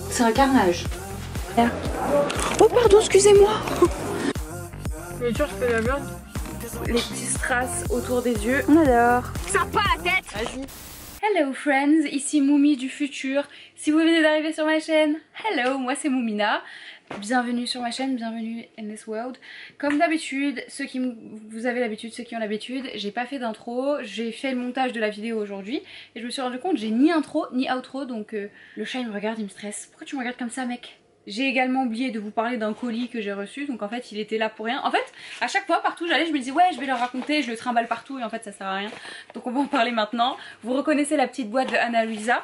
C'est un carnage. Oh pardon, excusez-moi. Mais tu je fais la merde. Les petits strass autour des yeux. On adore. Ça pas la tête. Vas-y. Hello friends, ici Moumi du futur. Si vous venez d'arriver sur ma chaîne, hello, moi c'est Moumina. Bienvenue sur ma chaîne, bienvenue in this world. Comme d'habitude, vous avez l'habitude, ceux qui ont l'habitude, j'ai pas fait d'intro, j'ai fait le montage de la vidéo aujourd'hui et je me suis rendu compte j'ai ni intro ni outro, donc le chat il me regarde, il me stresse. Pourquoi tu me regardes comme ça, mec? J'ai également oublié de vous parler d'un colis que j'ai reçu, donc en fait il était là pour rien. En fait à chaque fois partout j'allais je me disais ouais je vais leur raconter, je le trimballe partout et en fait ça sert à rien. Donc on va en parler maintenant. Vous reconnaissez la petite boîte de Ana Luisa,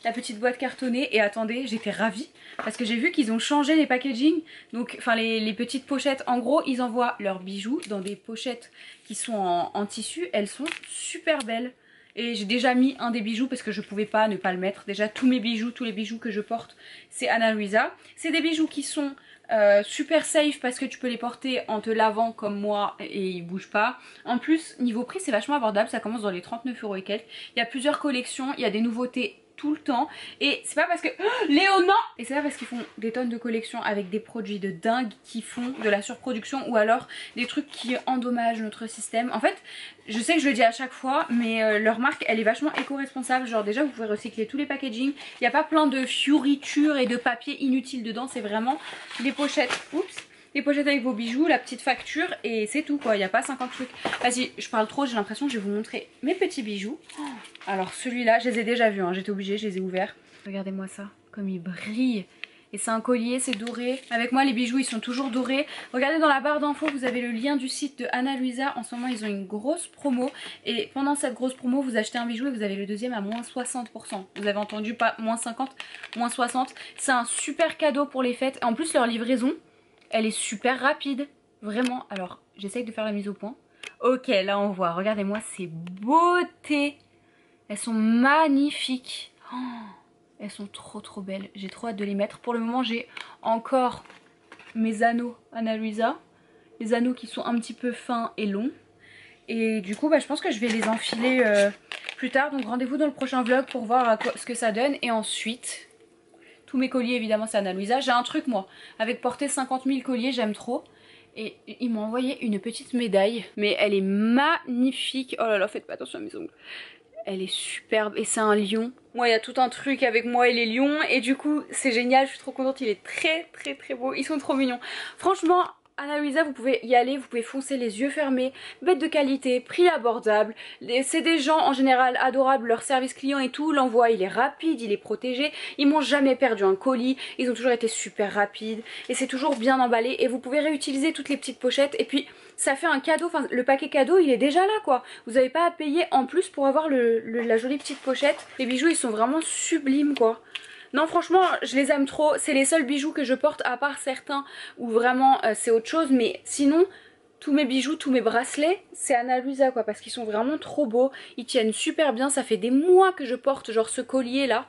la petite boîte cartonnée, et attendez, j'étais ravie parce que j'ai vu qu'ils ont changé les packaging, donc enfin les petites pochettes. En gros ils envoient leurs bijoux dans des pochettes qui sont en tissu, elles sont super belles. Et j'ai déjà mis un des bijoux parce que je pouvais pas ne pas le mettre. Déjà tous mes bijoux, tous les bijoux que je porte, c'est Ana Luisa. C'est des bijoux qui sont super safe parce que tu peux les porter en te lavant comme moi et ils bougent pas. En plus niveau prix c'est vachement abordable, ça commence dans les 39 € et quelques. Il y a plusieurs collections, il y a des nouveautés tout le temps et c'est pas parce que Léo non, et c'est pas parce qu'ils font des tonnes de collections avec des produits de dingue qui font de la surproduction ou alors des trucs qui endommagent notre système. En fait je sais que je le dis à chaque fois mais leur marque elle est vachement éco-responsable. Genre déjà vous pouvez recycler tous les packaging, il n'y a pas plein de fioritures et de papier inutile dedans, c'est vraiment les pochettes, oups, les pochettes avec vos bijoux, la petite facture et c'est tout quoi, il n'y a pas 50 trucs. Vas-y, je parle trop, j'ai l'impression que je vais vous montrer mes petits bijoux. Alors celui-là, je les ai déjà vus, hein. J'étais obligée, je les ai ouverts. Regardez-moi ça, comme il brille. Et c'est un collier, c'est doré. Avec moi les bijoux ils sont toujours dorés. Regardez dans la barre d'infos, vous avez le lien du site de Ana Luisa. En ce moment ils ont une grosse promo. Et pendant cette grosse promo, vous achetez un bijou et vous avez le deuxième à moins 60%. Vous avez entendu, pas moins 50, moins 60. C'est un super cadeau pour les fêtes. Et en plus leur livraison, elle est super rapide. Vraiment, alors j'essaye de faire la mise au point. Ok, là on voit, regardez-moi ces beautés. Elles sont magnifiques. Oh, elles sont trop belles. J'ai trop hâte de les mettre. Pour le moment j'ai encore mes anneaux Ana Luisa. Les anneaux qui sont un petit peu fins et longs. Et du coup bah, je pense que je vais les enfiler plus tard. Donc rendez-vous dans le prochain vlog pour voir ce que ça donne. Et ensuite, tous mes colliers évidemment c'est Ana Luisa. J'ai un truc moi, avec porter 50 000 colliers, j'aime trop. Et ils m'ont envoyé une petite médaille. Mais elle est magnifique. Oh là là, faites pas attention à mes ongles. Elle est superbe et c'est un lion. Moi il y a tout un truc avec moi et les lions et du coup c'est génial, je suis trop contente, il est très beau, ils sont trop mignons. Franchement Ana Luisa vous pouvez y aller, vous pouvez foncer les yeux fermés, bête de qualité, prix abordable. C'est des gens en général adorables, leur service client et tout, l'envoi il est rapide, il est protégé. Ils m'ont jamais perdu un colis, ils ont toujours été super rapides et c'est toujours bien emballé et vous pouvez réutiliser toutes les petites pochettes et puis ça fait un cadeau, enfin le paquet cadeau il est déjà là quoi. Vous n'avez pas à payer en plus pour avoir la jolie petite pochette. Les bijoux ils sont vraiment sublimes quoi. Non franchement je les aime trop, c'est les seuls bijoux que je porte à part certains où vraiment c'est autre chose, mais sinon tous mes bijoux, tous mes bracelets c'est Ana Luisa quoi, parce qu'ils sont vraiment trop beaux, ils tiennent super bien, ça fait des mois que je porte genre ce collier là.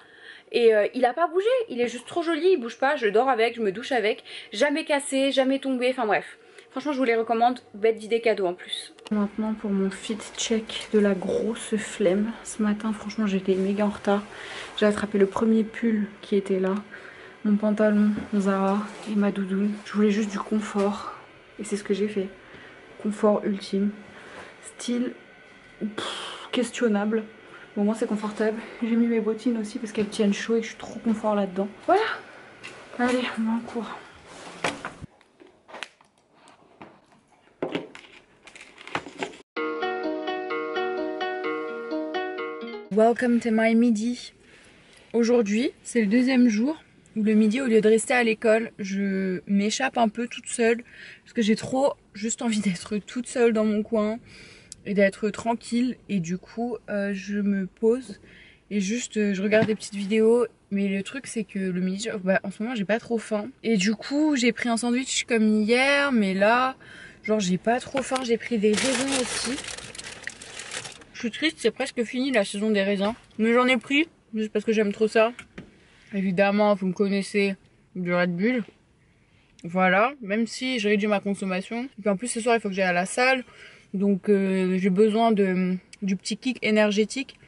Et il a pas bougé, il est juste trop joli, il bouge pas, je dors avec, je me douche avec, jamais cassé, jamais tombé, enfin bref. Franchement je vous les recommande, bête d'idée cadeau en plus. Maintenant pour mon fit check de la grosse flemme. Ce matin franchement j'étais méga en retard. J'ai attrapé le premier pull qui était là, mon pantalon Zara et ma doudoune. Je voulais juste du confort et c'est ce que j'ai fait. Confort ultime. Style questionnable. Bon moi c'est confortable. J'ai mis mes bottines aussi parce qu'elles tiennent chaud et que je suis trop confort là-dedans. Voilà. Allez on va en cours. Welcome to my midi. Aujourd'hui, c'est le deuxième jour où le midi, au lieu de rester à l'école, je m'échappe un peu toute seule parce que j'ai trop juste envie d'être toute seule dans mon coin et d'être tranquille. Et du coup, je me pose et juste je regarde des petites vidéos. Mais le truc, c'est que le midi, bah, en ce moment, j'ai pas trop faim. Et du coup, j'ai pris un sandwich comme hier, mais là, genre, j'ai pas trop faim. J'ai pris des raisins aussi. Je suis triste, c'est presque fini la saison des raisins. Mais j'en ai pris, juste parce que j'aime trop ça. Évidemment, vous me connaissez, du Red Bull. Voilà, même si j'ai réduit ma consommation. Et puis en plus ce soir il faut que j'aille à la salle. Donc j'ai besoin du petit kick énergétique.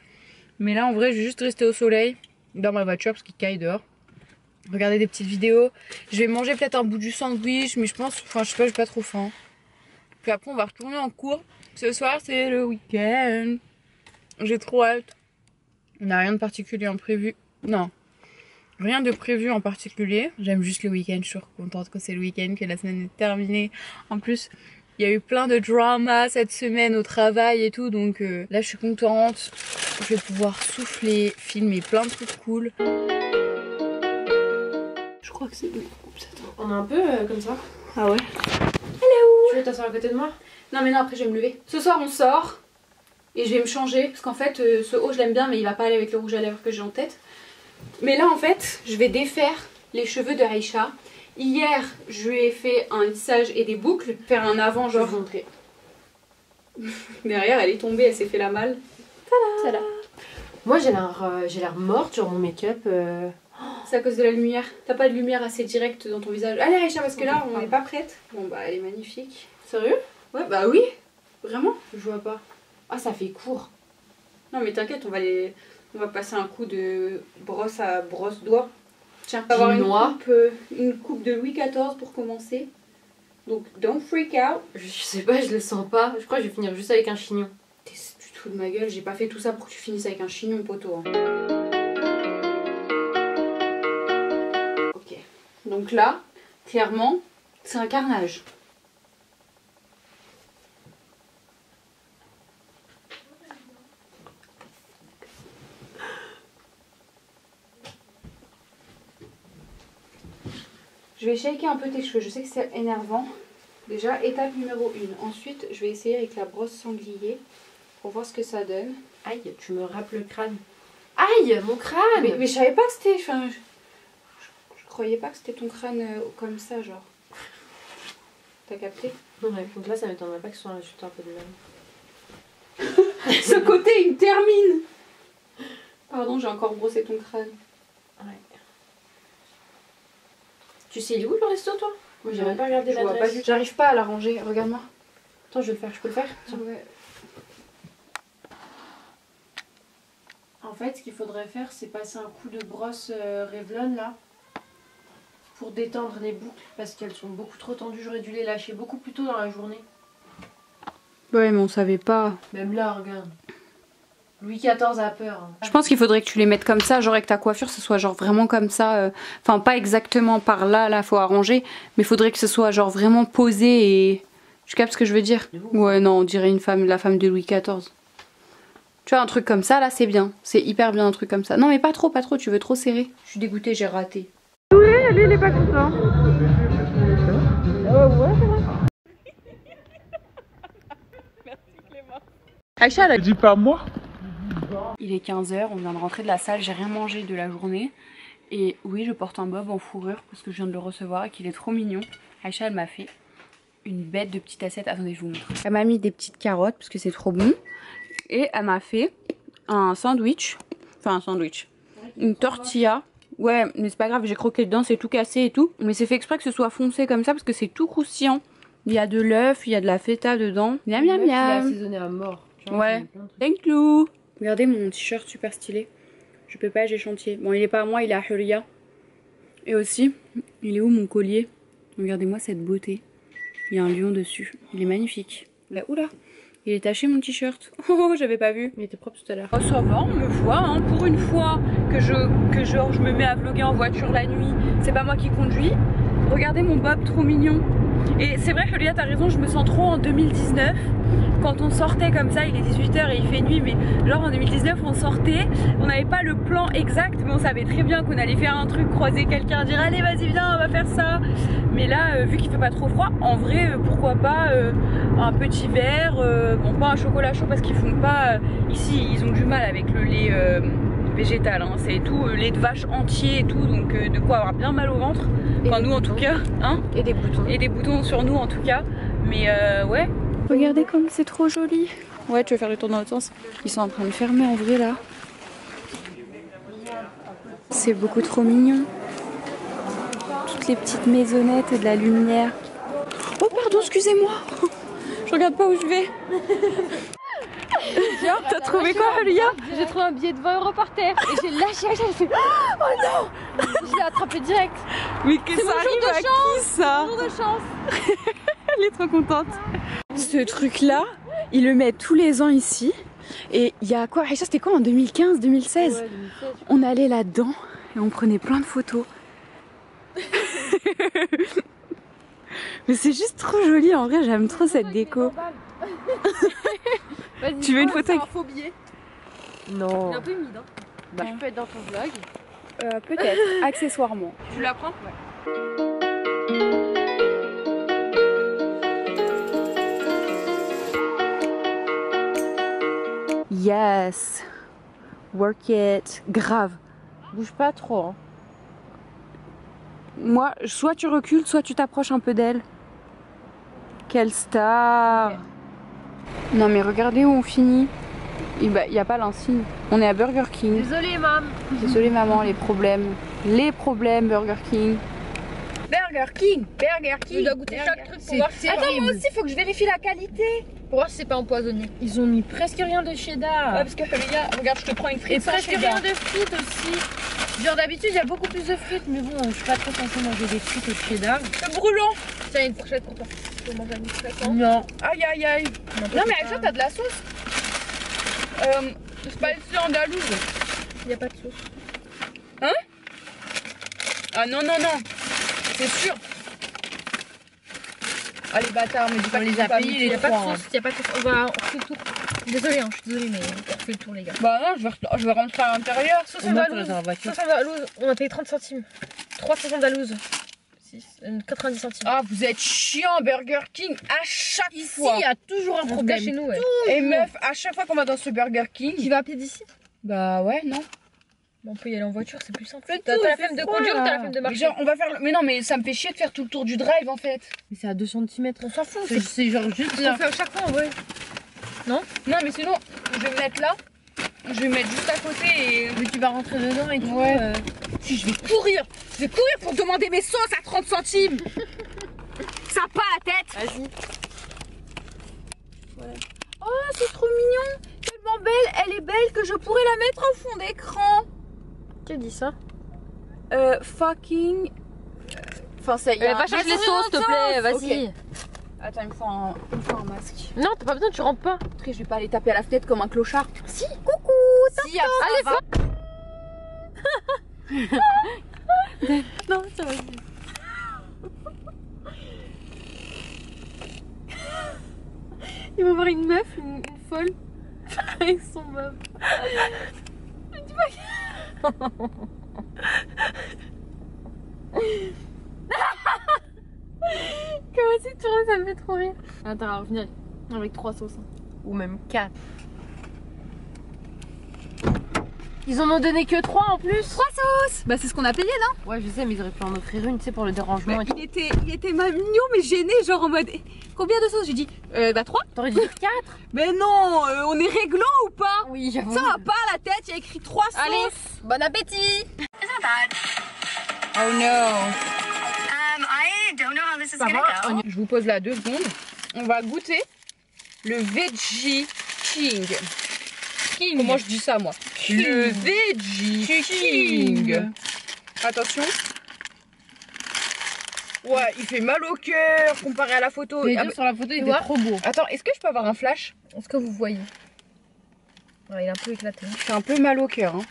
Mais là en vrai je vais juste rester au soleil, dans ma voiture parce qu'il caille dehors. regarder des petites vidéos. Je vais manger peut-être un bout du sandwich, mais je pense, enfin je sais pas, j'ai pas trop faim. Puis après on va retourner en cours. Ce soir c'est le week-end. J'ai trop hâte. On n'a rien de particulier en prévu. Non, rien de prévu en particulier. J'aime juste le week-end, je suis contente que c'est le week-end, que la semaine est terminée. En plus, il y a eu plein de drama cette semaine au travail et tout, donc là je suis contente. Je vais pouvoir souffler, filmer plein de trucs cool. Je crois que c'est... On est un peu comme ça. Ah ouais. Hello. Tu veux t'asseoir à côté de moi? Non mais non, après je vais me lever. Ce soir on sort et je vais me changer parce qu'en fait ce haut je l'aime bien mais il va pas aller avec le rouge à lèvres que j'ai en tête. Mais là en fait je vais défaire les cheveux de Aïcha. Hier je lui ai fait un lissage et des boucles. Faire un avant genre... Je vais vous montrer. Derrière elle est tombée, elle s'est fait la malle. Tada. Moi j'ai l'air morte sur mon make-up. C'est à cause de la lumière. T'as pas de lumière assez directe dans ton visage. Allez Aïcha parce que là on n'est pas prête. Bon bah elle est magnifique. Sérieux? Ouais bah oui. Vraiment. Je vois pas. Ah ça fait court. Non mais t'inquiète, on va passer un coup de brosse à brosse doigt. Tiens, on va avoir une coupe de Louis XIV pour commencer. Donc don't freak out. Je sais pas, je le sens pas. Je crois que je vais finir juste avec un chignon. Tu te fous de ma gueule, j'ai pas fait tout ça pour que tu finisses avec un chignon poteau. Hein. Ok. Donc là, clairement, c'est un carnage. Je vais shaker un peu tes cheveux, je sais que c'est énervant. Déjà, étape numéro 1. Ensuite, je vais essayer avec la brosse sanglier pour voir ce que ça donne. Aïe, tu me rappes le crâne. Aïe, mon crâne! Mais je savais pas que c'était... Enfin, je croyais pas que c'était ton crâne comme ça, genre. T'as capté? Ouais, donc là, ça m'étonnerait pas que ce soit juste un peu de même. Ce côté, il me termine! Pardon, j'ai encore brossé ton crâne. Ouais. Tu sais, il est où le resto, toi? Moi, j'ai même pas regardé Je vois l'adresse. pas. J'arrive pas à la ranger, regarde-moi. Attends, je vais le faire, je peux le faire? Ouais. En fait, ce qu'il faudrait faire, c'est passer un coup de brosse Revlon, là, pour détendre les boucles, parce qu'elles sont beaucoup trop tendues. J'aurais dû les lâcher beaucoup plus tôt dans la journée. Ouais, mais on savait pas. Même là, regarde. Louis XIV a peur. Hein. Je pense qu'il faudrait que tu les mettes comme ça, genre avec ta coiffure, ce soit genre vraiment comme ça. Enfin, pas exactement par là, faut arranger. Mais il faudrait que ce soit genre vraiment posé et... Tu captes ce que je veux dire? Ouais, non, on dirait une femme, la femme de Louis XIV. Tu vois, un truc comme ça, là, c'est bien. C'est hyper bien, un truc comme ça. Non, mais pas trop, tu veux trop serrer. Je suis dégoûtée, j'ai raté. Oui, lui, il est pas content. Aïcha, elle a dit pas moi. Il est 15 h, on vient de rentrer de la salle, j'ai rien mangé de la journée. Et oui, je porte un bob en fourrure parce que je viens de le recevoir et qu'il est trop mignon. Aïcha, elle m'a fait une bête de petite assiette. Attendez, je vous montre. Elle m'a mis des petites carottes parce que c'est trop bon. Et elle m'a fait un sandwich. Enfin, un sandwich. Une tortilla. Ouais, mais c'est pas grave, j'ai croqué dedans, c'est tout cassé et tout. Mais c'est fait exprès que ce soit foncé comme ça parce que c'est tout croustillant. Il y a de l'œuf, il y a de la feta dedans. Miam, miam, miam. Il a assaisonné à mort. Ouais. Thank you. Regardez mon t-shirt super stylé. Je peux pas, j'ai chantier. Bon, il est pas à moi, il est à Huria. Et aussi, il est où mon collier? Regardez-moi cette beauté. Il y a un lion dessus. Il est magnifique. Là, oula, il est taché mon t-shirt. Oh, j'avais pas vu. Il était propre tout à l'heure. Oh, ça va, on me voit. Hein. Pour une fois que je me mets à vlogger en voiture la nuit, c'est pas moi qui conduis. Regardez mon bob trop mignon. Et c'est vrai, Julia, t'as raison, je me sens trop en 2019. Quand on sortait comme ça, il est 18 h et il fait nuit, mais genre en 2019 on sortait, on n'avait pas le plan exact, mais on savait très bien qu'on allait faire un truc, croiser quelqu'un, dire allez vas-y viens on va faire ça. Mais là, vu qu'il fait pas trop froid, en vrai pourquoi pas un petit verre, bon pas un chocolat chaud parce qu'ils font pas, ici ils ont du mal avec le lait végétal, hein. C'est tout lait de vache entier et tout, donc de quoi avoir bien mal au ventre, enfin nous en tout cas, hein. Et des boutons. Et des boutons sur nous en tout cas, mais ouais. Regardez comme c'est trop joli. Ouais, tu veux faire le tour dans l'autre sens? Ils sont en train de fermer en vrai là. C'est beaucoup trop mignon. Toutes les petites maisonnettes et de la lumière. Oh pardon, excusez-moi. Je regarde pas où je vais. T'as trouvé quoi, Julia? J'ai trouvé un billet de 20 € par terre et j'ai lâché Aïcha, j'ai fait oh non. Je l'ai attrapé direct. Mais que ça arrive à qui ça? Jour de chance. Elle est trop contente. Ce truc-là, ils le mettent tous les ans ici. Et il y a quoi, Aïcha, c'était quoi en 2015, 2016? Ouais, 2016. On allait là-dedans et on prenait plein de photos. Mais c'est juste trop joli, en vrai, j'aime trop cette déco. Tu veux une photo avec... un faux billet. Non. Il est un peu humide. Hein. Bah, je peux être dans ton vlog. Peut-être, accessoirement. Tu la prends? Ouais. Yes. Work it. Grave. Bouge pas trop. Hein. Moi, soit tu recules, soit tu t'approches un peu d'elle. Quelle star. Okay. Non mais regardez où on finit. Il n'y a pas l'insigne. On est à Burger King. Désolée, maman. Désolée, maman, les problèmes. Les problèmes, Burger King. Burger King. Tu dois goûter chaque truc pour voir si c'est Attends, moi aussi, il faut que je vérifie la qualité. Pour voir si c'est pas empoisonné. Ils ont mis presque rien de cheddar. Ouais, parce que les gars, regarde, je te prends une frite. Et presque rien de frites aussi. Genre d'habitude, il y a beaucoup plus de frites, mais bon, je suis pas trop censée manger des frites au cheddar. C'est brûlant. Tiens, une fourchette pour toi. Tu peux manger une fourchette, hein? Non. Aïe, aïe, aïe. Non, mais Aïcha, t'as de la sauce. Spicy andalouse. Il y a pas de sauce. Hein? Ah non, non, non. C'est sûr. Ah les bâtards, mais dis pas On qu'ils les ont a pas payés, mis les les Il y a pas de trois, sauce, il y a pas de sauce. On refait le tour. Désolée, hein, je suis désolée, mais on refait le tour, les gars. Bah non, je vais rentrer à l'intérieur. Sauce On monte andalouse. dans la voiture. Sauce andalouse, on a payé 30 centimes. 3 sauces andalouses. 90 centimes. Ah, vous êtes chiant, Burger King, à chaque fois. Ici, il y a toujours un problème. Chez nous, ouais. Et meuf, à chaque fois qu'on va dans ce Burger King. Tu vas à pied d'ici? Bah ouais, non. On peut y aller en voiture, c'est plus simple. Fais T'as tout, la fais flemme de froid, conduire ou t'as là. la flemme de Mais marcher? genre, on va faire. Mais non, mais ça me fait chier de faire tout le tour du drive en fait. Mais c'est à 2 cm. On s'en fout. C'est genre juste On là. fait à chaque fois, ouais. Non, mais sinon, je vais me mettre là. Je vais me mettre juste à côté et. Mais tu vas rentrer dedans et tout. Ouais. Si, je vais courir. Je vais courir pour demander mes sauces à 30 centimes. Ça a pas la tête. Vas-y. Oh, c'est trop mignon. Tellement belle. Elle est belle que je pourrais la mettre en fond d'écran. Qui a dit ça? Fucking. Enfin, ça y est. Va chercher les sauces, s'il te plaît, vas-y. Ok. Attends, il me faut un masque. Non, t'as pas besoin, tu rentres pas. Après, je vais pas aller taper à la fenêtre comme un clochard. Si. Coucou. Si, Allez, va. Non, ça va. Il va voir une meuf, une folle, avec son meuf. Comment c'est tourné, ça me fait trop rire. Attends, on va revenir avec 3 sauces. Hein. Ou même 4. Ils en ont donné que 3 en plus. 3 sauces. Bah, c'est ce qu'on a payé, non? Ouais, je sais, mais ils auraient pu en offrir une, tu sais, pour le dérangement. Bah, il était mignon, mais gêné, genre en mode. Combien de sauces? J'ai dit, bah 3. T'aurais dit 4. Mais non, on est réglo ou pas? Oui, j'avoue. Ça va pas à la tête, il y a écrit 3 sauces. Allez, bon appétit. Oh no. I don't know how this is Ça gonna va, go. je vous pose là 2 secondes. On va goûter le Veggie King. Comment je dis ça moi? Le Veggie King. Attention. Ouais, il fait mal au cœur comparé à la photo. Mais Ah, dire, sur la photo, il était vois trop beau. Attends, est-ce que je peux avoir un flash? Est-ce que vous voyez? Ouais, il est un peu éclaté. Hein. J'ai un peu mal au cœur. Hein.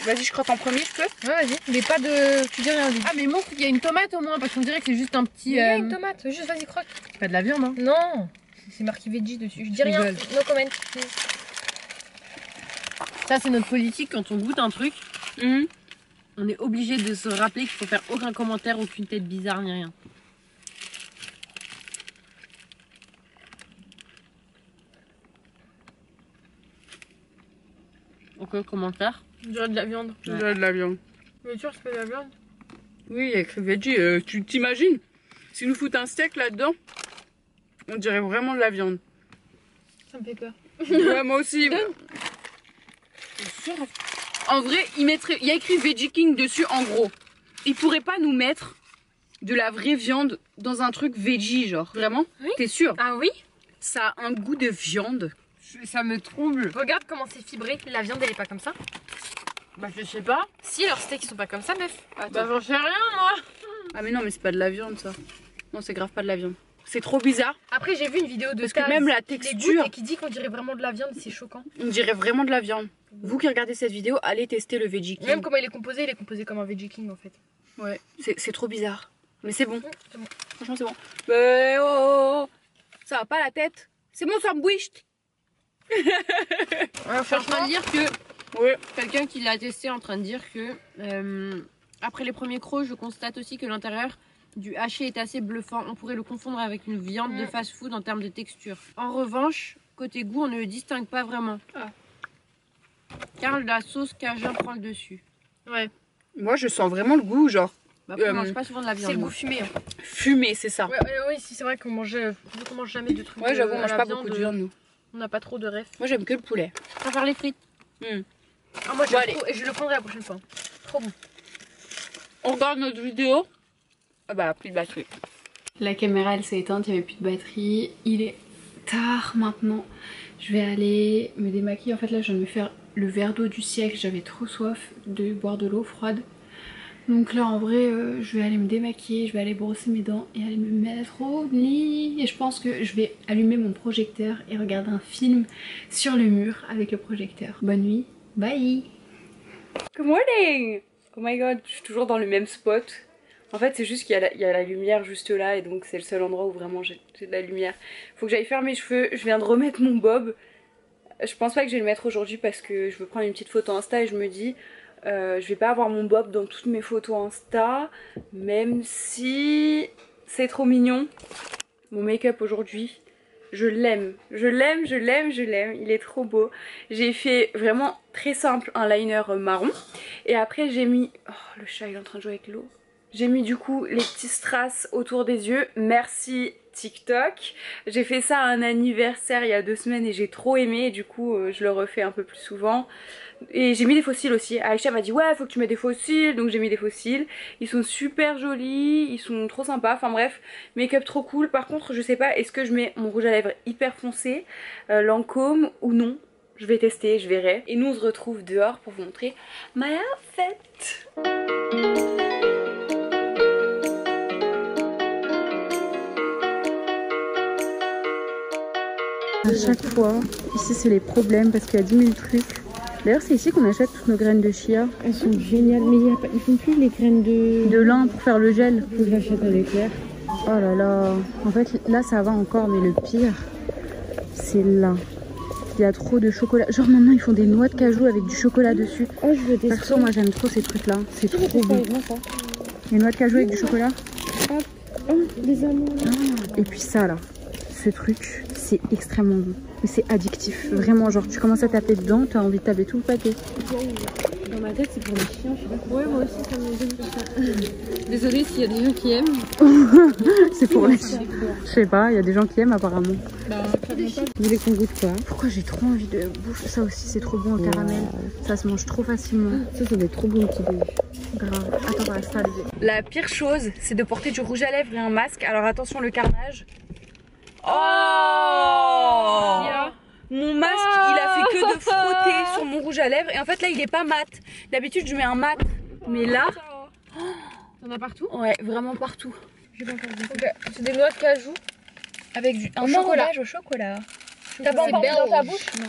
Vas-y, je croque en premier, je peux? Ouais, vas-y. Mais pas de. Tu dis rien, dis. Ah, mais montre qu'il y a une tomate au moins, parce qu'on dirait que c'est juste un petit. Il y a une tomate, juste vas-y, croque. C'est pas de la viande, hein. Non, c'est marqué veggie dessus. Je dis Je rien. rigole. No comment. Ça, c'est notre politique quand on goûte un truc. On est obligé de se rappeler qu'il faut faire aucun commentaire, aucune tête bizarre ni rien. Aucun commentaire. On dirait de la viande. Il y a de la viande. Mais sûr, c'est pas de la viande. Oui, il y a écrit Veggie. Tu t'imagines? Si nous foutent un steak là-dedans, on dirait vraiment de la viande. Ça me fait peur. Ouais, moi aussi. En vrai, il y a écrit Veggie King dessus en gros. Il pourrait pas nous mettre de la vraie viande dans un truc veggie, genre. Vraiment? Oui. T'es sûr? Ah oui? Ça a un goût de viande. Ça me trouble. Regarde comment c'est fibré. La viande, elle est pas comme ça. Bah je sais pas. Si, leurs steaks, ils sont pas comme ça, meuf. Bah j'en sais rien moi. Ah mais non, mais c'est pas de la viande ça. Non, c'est grave pas de la viande. C'est trop bizarre. Après, j'ai vu une vidéo de Parce que Taz même la qui les texture, goûte et qui dit qu'on dirait vraiment de la viande, c'est choquant. on dirait vraiment de la viande. Vous qui regardez cette vidéo, allez tester le Veggie King. Même comment il est composé comme un Veggie King en fait. Ouais, c'est trop bizarre. Mais c'est bon. C'est bon. Franchement, c'est bon. Mais oh, ça va pas la tête. C'est bon, ça me bouge. Ouais, franchement dire que Ouais. quelqu'un qui l'a testé est en train de dire que après les premiers crocs, je constate aussi que l'intérieur du haché est assez bluffant. On pourrait le confondre avec une viande de fast-food en termes de texture. En revanche, côté goût, on ne le distingue pas vraiment. Ah. Car la sauce cajun prend le dessus. Ouais. Moi, je sens vraiment le goût, genre Bah, après, on mange pas souvent de la viande. C'est le moi. goût fumé. Hein. fumé, c'est ça. Ouais, oui, si c'est vrai qu'on mange, on mange jamais de trucs. Ouais, j'avoue, on à mange la pas viande, beaucoup de viande, nous. On n'a pas trop de rêves. Moi, j'aime que le poulet. Je préfère les frites. Ah, moi, Bon, j'aime allez. trop et je le prendrai la prochaine fois. Trop bon. On regarde notre vidéo. Ah bah, plus de batterie. La caméra, elle s'est éteinte, il n'y avait plus de batterie. Il est tard maintenant. Je vais aller me démaquiller. En fait, là, je viens de me faire le verre d'eau du siècle. J'avais trop soif de boire de l'eau froide. Donc là, en vrai, je vais aller me démaquiller, je vais aller brosser mes dents et aller me mettre au lit. Et je pense que je vais allumer mon projecteur et regarder un film sur le mur avec le projecteur. Bonne nuit, bye. Good morning. Oh my god, je suis toujours dans le même spot. En fait, c'est juste qu'il y a la lumière juste là et donc c'est le seul endroit où vraiment j'ai de la lumière. Faut que j'aille faire mes cheveux. Je viens de remettre mon bob. Je pense pas que je vais le mettre aujourd'hui parce que je veux prendre une petite photo Insta et je me dis... je vais pas avoir mon bob dans toutes mes photos Insta, même si c'est trop mignon. Mon make-up aujourd'hui, je l'aime, je l'aime, je l'aime, je l'aime, il est trop beau. J'ai fait vraiment très simple un liner marron et après j'ai mis... Oh, le chat il est en train de jouer avec l'eau. J'ai mis du coup les petits strass autour des yeux, merci TikTok. J'ai fait ça à un anniversaire il y a 2 semaines et j'ai trop aimé et du coup je le refais un peu plus souvent. Et j'ai mis des fossiles aussi. Aïcha m'a dit ouais faut que tu mettes des fossiles, donc j'ai mis des fossiles. Ils sont super jolis, ils sont trop sympas, enfin bref, make-up trop cool. Par contre je sais pas, est-ce que je mets mon rouge à lèvres hyper foncé, Lancôme ou non. Je vais tester, je verrai. Et nous on se retrouve dehors pour vous montrer my outfit. À chaque fois, ici c'est les problèmes parce qu'il y a 10 000 trucs. D'ailleurs c'est ici qu'on achète toutes nos graines de chia. Elles sont géniales, mais ils font plus les graines De lin pour faire le gel. Faut que je l'achète à l'éclair. Oh là là. En fait là ça va encore mais le pire c'est là. Il y a trop de chocolat. Genre maintenant ils font des noix de cajou avec du chocolat dessus. Oh je veux des Perso moi j'aime trop ces trucs là. C'est trop bon. Les noix de cajou avec du chocolat. Oh, des amours. Et puis ça là. Ce truc c'est extrêmement bon. Mais c'est addictif. Vraiment genre tu commences à taper dedans, tu as envie de taper tout le paquet. Dans ma tête c'est pour les chiens, je sais pas. Ouais moi aussi ça me donne ça. Désolée s'il y a des gens qui aiment. C'est pour les chiens. Je sais pas, il y a des gens qui aiment apparemment. Bah, vous voulez qu'on goûte quoi? Pourquoi j'ai trop envie de bouffer ça aussi, c'est trop bon au caramel. Ça se mange trop facilement. Ça doit être trop bon petit peu. Grave. Attends, on va rester à lever. La pire chose, c'est de porter du rouge à lèvres et un masque. Alors attention le carnage. Oh mon masque, il a fait que de frotter sur mon rouge à lèvres. Et en fait là, il est pas mat. D'habitude, je mets un mat. Mais là... T'en as partout? Ouais, vraiment partout. C'est des noix de cajou Avec un chocolat. emballage au chocolat. T'as pas C'est encore mis dans ta belge. bouche? Non.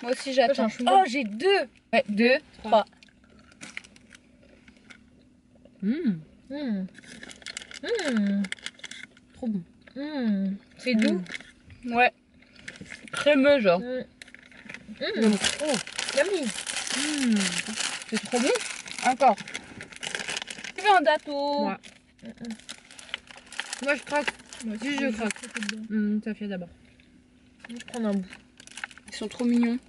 Moi aussi j'attends. Moi, j'ai un Oh j'ai 2. Ouais, 2, 3. Trop bon. C'est doux. Ouais. Crémeux genre. Yummy. C'est trop bon. Encore. Tu veux un gâteau? Ouais. Moi je craque. Moi aussi je craque. Ça fait d'abord. Je vais prendre un bout. Ils sont trop mignons.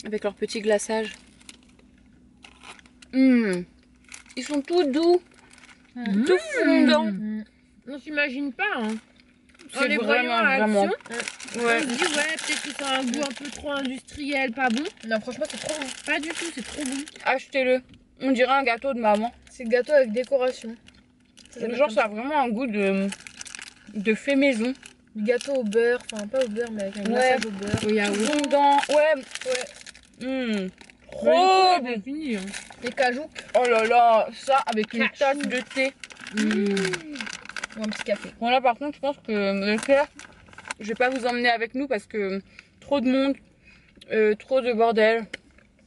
Avec leur petit glaçage. Ils sont tout doux. Tout fondants. On s'imagine pas hein. C'est les voyant à vraiment. l'action, Ouais. on se dit ouais peut-être que c'est un goût un peu trop industriel, pas bon. Non, franchement, c'est trop bon. Pas du tout, c'est trop bon. Achetez-le. On dirait un gâteau de maman. C'est gâteau avec décoration. Genre ça a vraiment un goût de fait maison. Gâteau au beurre, enfin pas au beurre mais avec un glaçage au beurre. Au yaourt. Fondant. Ouais. Trop bon. Fini. Les cajouks. Oh là là, ça avec une tasse de thé. Ou un petit café. Bon là par contre je pense que Leclerc, je vais pas vous emmener avec nous parce que trop de monde, trop de bordel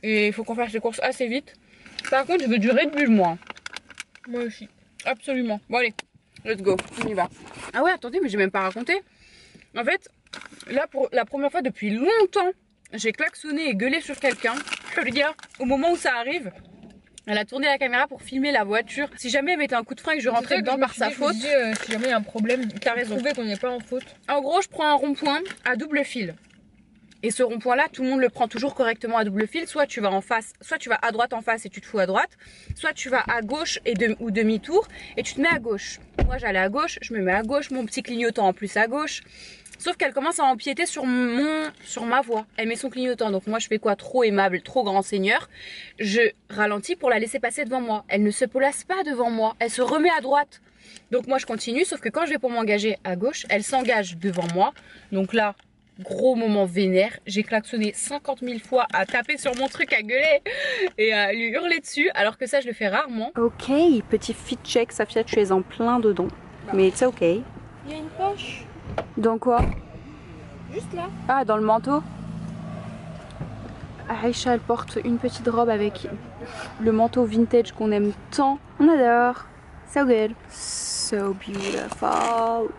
et il faut qu'on fasse les courses assez vite. Par contre je veux du Red Bull moi. Moi aussi. Absolument. Bon allez, let's go, on y va. Ah ouais attendez mais j'ai même pas raconté. En fait là pour la première fois depuis longtemps j'ai klaxonné et gueulé sur quelqu'un. Le gars au moment où ça arrive, elle a tourné la caméra pour filmer la voiture. Si jamais elle mettait un coup de frein et que je rentrais dedans par sa faute. Si jamais il y a un problème, t'as raison. Prouver qu'on n'est pas en faute. En gros, je prends un rond-point à double fil. Et ce rond-point-là, tout le monde le prend toujours correctement à double fil. Soit tu vas en face, soit tu vas à droite en face et tu te fous à droite. Soit tu vas à gauche ou demi-tour et tu te mets à gauche. Moi, j'allais à gauche, je me mets à gauche, mon petit clignotant en plus à gauche. Sauf qu'elle commence à empiéter sur ma voie. Elle met son clignotant. Donc moi je fais quoi? Trop aimable, trop grand seigneur. Je ralentis pour la laisser passer devant moi. Elle ne se place pas devant moi. Elle se remet à droite. Donc moi je continue. Sauf que quand je vais pour m'engager à gauche, elle s'engage devant moi. Donc là, gros moment vénère. J'ai klaxonné 50 000 fois à taper sur mon truc, à gueuler et à lui hurler dessus. Alors que ça je le fais rarement. Ok, petit fit check, Safia, tu es en plein dedans. Mais c'est ok. Il y a une poche. Dans quoi? Juste là. Ah, dans le manteau. Aïcha, elle porte une petite robe avec le manteau vintage qu'on aime tant. On adore. So good. So beautiful.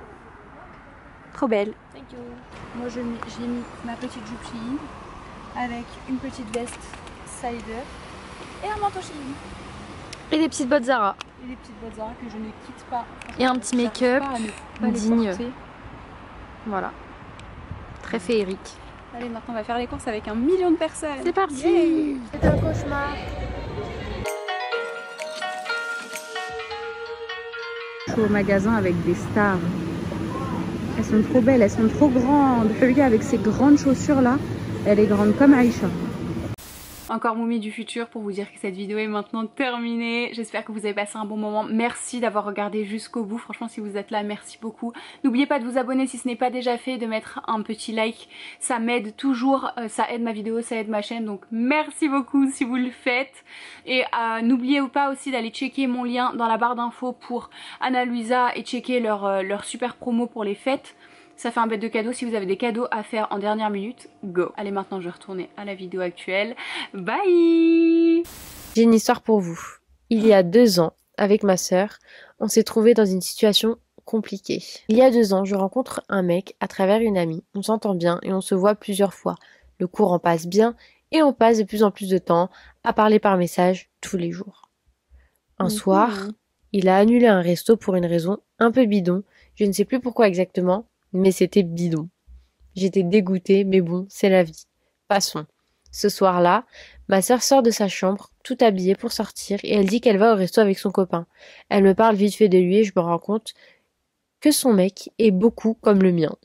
Trop belle. Thank you. Moi j'ai mis ma petite jupe Shein avec une petite veste Sider et un manteau Shein. Et des petites bottes Zara. Et des petites bottes Zara que je ne quitte pas. Et un petit make-up digne. Voilà. Très féerique. Allez, maintenant on va faire les courses avec 1 million de personnes. C'est parti. C'est un cauchemar. Je suis au magasin avec des stars. Elles sont trop belles, elles sont trop grandes. Regarde avec ces grandes chaussures là, elle est grande comme Aïcha. Encore Moumi du futur pour vous dire que cette vidéo est maintenant terminée. J'espère que vous avez passé un bon moment. Merci d'avoir regardé jusqu'au bout. Franchement, si vous êtes là, merci beaucoup. N'oubliez pas de vous abonner si ce n'est pas déjà fait, de mettre un petit like. Ça m'aide toujours, ça aide ma vidéo, ça aide ma chaîne. Donc merci beaucoup si vous le faites. Et n'oubliez pas aussi d'aller checker mon lien dans la barre d'infos pour Ana Luisa et checker leur super promo pour les fêtes. Ça fait un bête de cadeaux. Si vous avez des cadeaux à faire en dernière minute, go. Allez, maintenant je vais retourner à la vidéo actuelle. Bye. J'ai une histoire pour vous. Il y a 2 ans, avec ma sœur, on s'est trouvé dans une situation compliquée. Il y a 2 ans, je rencontre un mec à travers une amie. On s'entend bien et on se voit plusieurs fois. Le courant passe bien et on passe de plus en plus de temps à parler par message tous les jours. Un soir, il a annulé un resto pour une raison un peu bidon. Je ne sais plus pourquoi exactement, mais c'était bidon. J'étais dégoûtée, mais bon, c'est la vie. Passons. Ce soir-là, ma sœur sort de sa chambre, tout habillée pour sortir, et elle dit qu'elle va au resto avec son copain. Elle me parle vite fait de lui et je me rends compte que son mec est beaucoup comme le mien.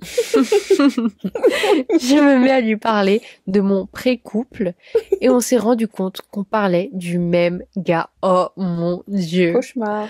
Je me mets à lui parler de mon pré-couple et on s'est rendu compte qu'on parlait du même gars. Oh mon Dieu. Cauchemar.